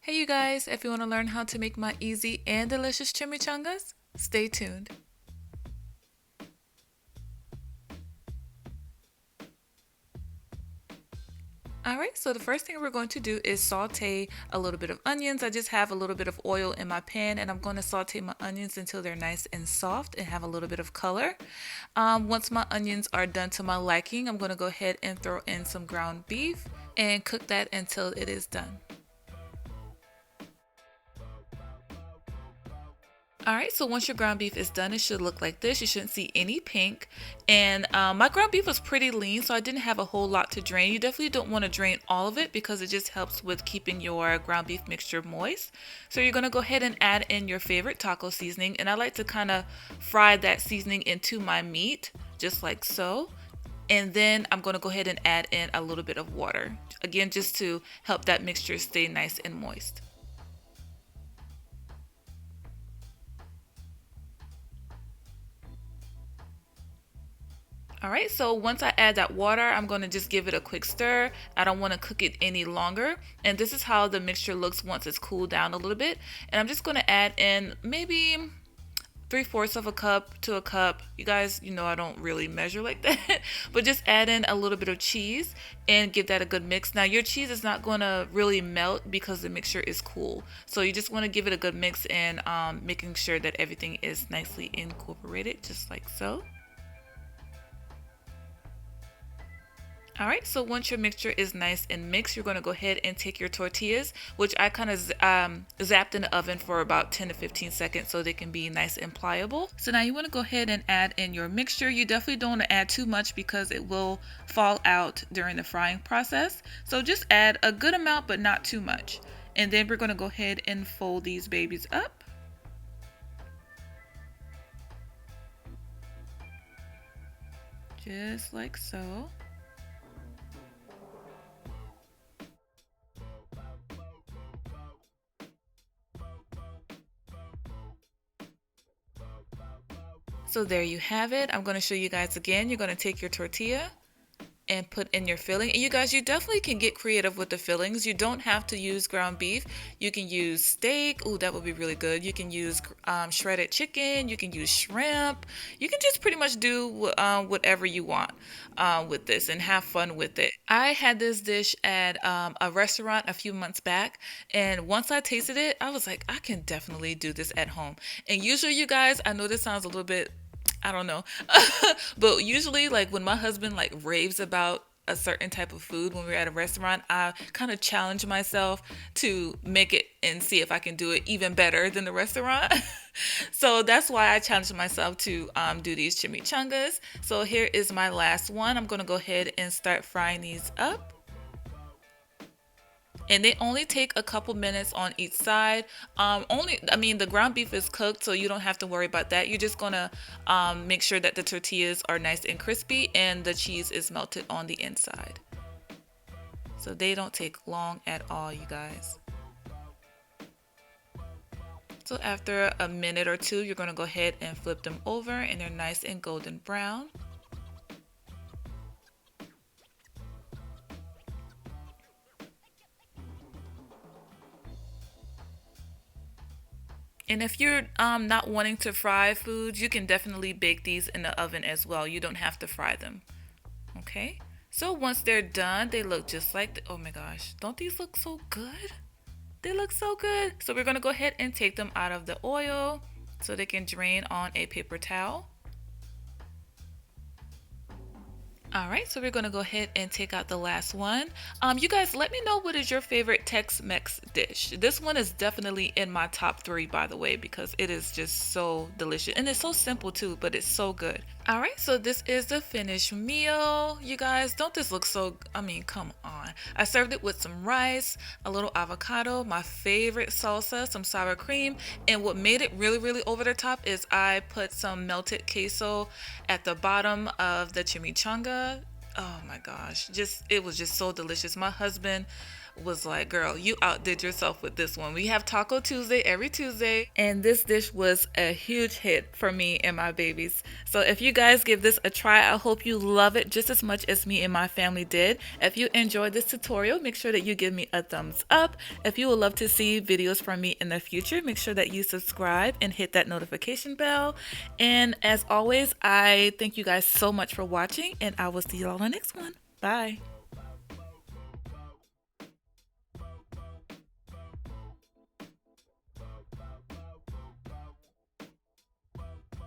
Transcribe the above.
Hey you guys, if you want to learn how to make my easy and delicious chimichangas, stay tuned. Alright, so the first thing we're going to do is saute a little bit of onions. I just have a little bit of oil in my pan and I'm going to saute my onions until they're nice and soft and have a little bit of color. Once my onions are done to my liking, I'm going to go ahead and throw in some ground beef and cook that until it is done. All right, so once your ground beef is done, it should look like this. You shouldn't see any pink. And my ground beef was pretty lean, so I didn't have a whole lot to drain. You definitely don't want to drain all of it because it just helps with keeping your ground beef mixture moist. So you're going to go ahead and add in your favorite taco seasoning. And I like to kind of fry that seasoning into my meat, just like so. And then I'm going to go ahead and add in a little bit of water. Again, just to help that mixture stay nice and moist. All right, so once I add that water, I'm going to just give it a quick stir. I don't want to cook it any longer. And this is how the mixture looks once it's cooled down a little bit. And I'm just going to add in maybe 3/4 of a cup to a cup. You guys, you know I don't really measure like that, but just add in a little bit of cheese and give that a good mix. Now your cheese is not going to really melt because the mixture is cool. So you just want to give it a good mix and making sure that everything is nicely incorporated, just like so. All right, so once your mixture is nice and mixed, you're going to go ahead and take your tortillas, which I kind of zapped in the oven for about 10 to 15 seconds so they can be nice and pliable. So now you want to go ahead and add in your mixture. You definitely don't want to add too much because it will fall out during the frying process. So just add a good amount, but not too much. And then we're going to go ahead and fold these babies up. Just like so. So there you have it. I'm going to show you guys again. You're going to take your tortilla and put in your filling. And you guys, you definitely can get creative with the fillings. You don't have to use ground beef. You can use steak. Ooh, that would be really good. You can use shredded chicken. You can use shrimp. You can just pretty much do whatever you want with this and have fun with it. I had this dish at a restaurant a few months back, and once I tasted it, I was like, I can definitely do this at home. And usually, you guys, I know this sounds a little bit, I don't know. But usually like when my husband like raves about a certain type of food when we're at a restaurant, I kind of challenge myself to make it and see if I can do it even better than the restaurant. So that's why I challenged myself to do these chimichangas. So here is my last one. I'm going to go ahead and start frying these up. And they only take a couple minutes on each side. I mean, the ground beef is cooked, so you don't have to worry about that. You're just gonna make sure that the tortillas are nice and crispy and the cheese is melted on the inside. So they don't take long at all, you guys. So after a minute or two, you're gonna go ahead and flip them over and they're nice and golden brown. And if you're not wanting to fry foods, you can definitely bake these in the oven as well. You don't have to fry them. Okay? So once they're done, they look just like oh my gosh, don't these look so good? They look so good. So we're going to go ahead and take them out of the oil so they can drain on a paper towel. All right, so we're gonna go ahead and take out the last one. You guys, let me know what is your favorite Tex-Mex dish. This one is definitely in my top three, by the way, because it is just so delicious and it's so simple too, but it's so good. All right, so this is the finished meal. You guys, don't this look so? I mean, come on. I served it with some rice, a little avocado, my favorite salsa, some sour cream, and what made it really, really over the top is I put some melted queso at the bottom of the chimichanga. Oh my gosh, just it was just so delicious. My husband was like, girl, you outdid yourself with this one. We have Taco Tuesday every Tuesday, and this dish was a huge hit for me and my babies. So if you guys give this a try, I hope you love it just as much as me and my family did. If you enjoyed this tutorial, make sure that you give me a thumbs up. If you would love to see videos from me in the future, make sure that you subscribe and hit that notification bell. And as always, I thank you guys so much for watching, and I will see you all in the next one. Bye.